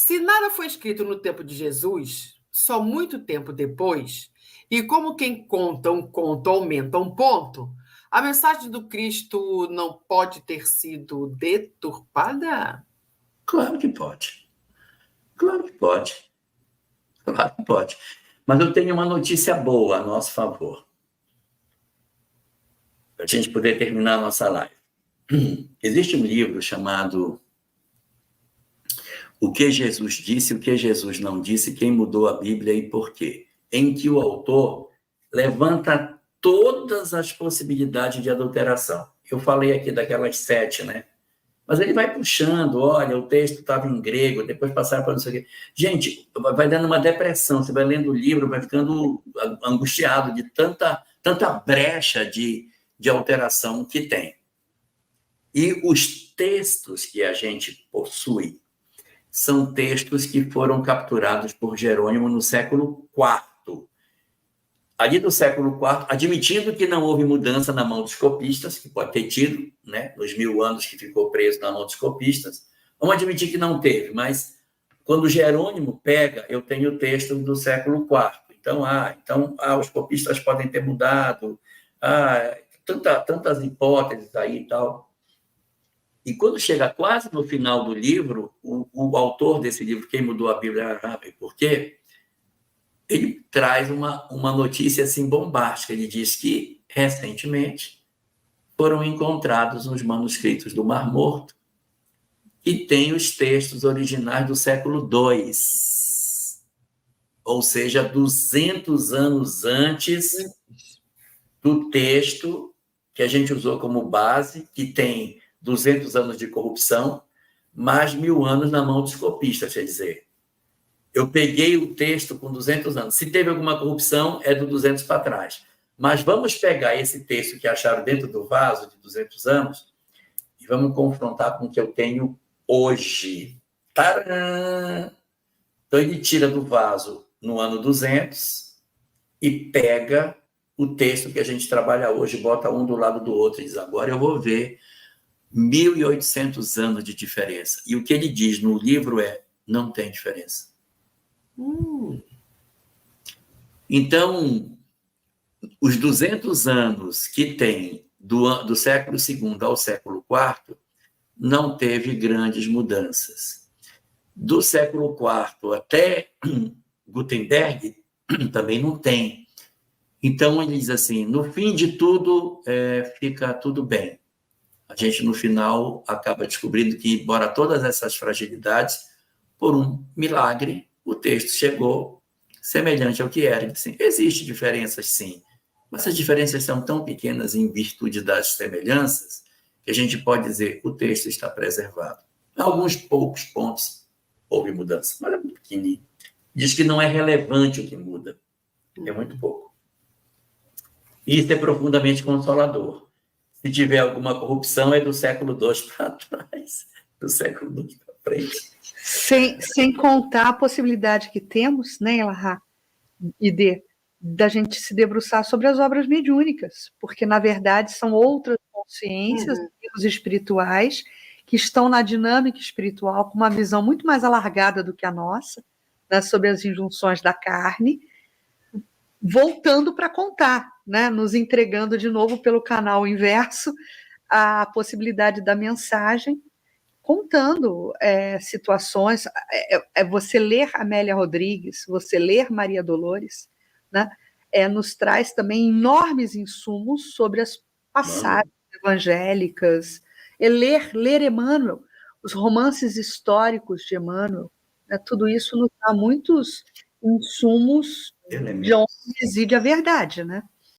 Se nada foi escrito no tempo de Jesus, só muito tempo depois, e como quem conta um conto aumenta um ponto, a mensagem do Cristo não pode ter sido deturpada? Claro que pode. Claro que pode. Claro que pode. Mas eu tenho uma notícia boa a nosso favor, para a gente poder terminar a nossa live. Existe um livro chamado O que Jesus disse, o que Jesus não disse, quem mudou a Bíblia e por quê, em que o autor levanta todas as possibilidades de adulteração. Eu falei aqui daquelas 7, né? Mas ele vai puxando, olha, o texto estava em grego, depois passaram para não sei o quê. Gente, vai dando uma depressão, você vai lendo o livro, vai ficando angustiado de tanta brecha de alteração que tem. E os textos que a gente possui são textos que foram capturados por Jerônimo no século IV. Ali do século IV, admitindo que não houve mudança na mão dos copistas, que pode ter tido, né, nos 1000 anos que ficou preso na mão dos copistas, vamos admitir que não teve, mas quando Jerônimo pega, eu tenho o texto do século IV. Então, os copistas podem ter mudado, tantas hipóteses aí e tal. E quando chega quase no final do livro, o autor desse livro, Quem Mudou a Bíblia e Por quê?, ele traz uma notícia assim bombástica. Ele diz que, recentemente, foram encontrados nos manuscritos do Mar Morto que tem os textos originais do século II, ou seja, 200 anos antes do texto que a gente usou como base, que tem 200 anos de corrupção, mais 1000 anos na mão dos copistas, quer dizer. Eu peguei o texto com 200 anos. Se teve alguma corrupção, é do 200 para trás. Mas vamos pegar esse texto que acharam dentro do vaso de 200 anos e vamos confrontar com o que eu tenho hoje. Tcharam! Então, ele tira do vaso no ano 200 e pega o texto que a gente trabalha hoje, bota um do lado do outro e diz, agora eu vou ver 1.800 anos de diferença. E o que ele diz no livro é, não tem diferença. Então, os 200 anos que tem do século II ao século IV não teve grandes mudanças. Do século IV até Gutenberg também não tem. Então, ele diz assim, no fim de tudo, fica tudo bem. A gente, no final, acaba descobrindo que, embora todas essas fragilidades, por um milagre, o texto chegou semelhante ao que era. Assim, existe diferenças, sim, mas as diferenças são tão pequenas em virtude das semelhanças que a gente pode dizer que o texto está preservado. Em alguns poucos pontos houve mudança, mas é muito pequenininho. Diz que não é relevante o que muda, é muito pouco. E isso é profundamente consolador. Se tiver alguma corrupção, é do século II para trás, do século II para frente. Sem contar a possibilidade que temos, né, Elahá, da gente se debruçar sobre as obras mediúnicas, porque, na verdade, são outras consciências, espirituais, que estão na dinâmica espiritual com uma visão muito mais alargada do que a nossa, né, sobre as injunções da carne, voltando para contar, né, nos entregando de novo pelo canal inverso a possibilidade da mensagem, contando situações. Você ler Amélia Rodrigues, você ler Maria Dolores, né, nos traz também enormes insumos sobre as passagens evangélicas. Ler Emmanuel, os romances históricos de Emmanuel, né, tudo isso nos dá muitos insumos de onde reside a verdade, né?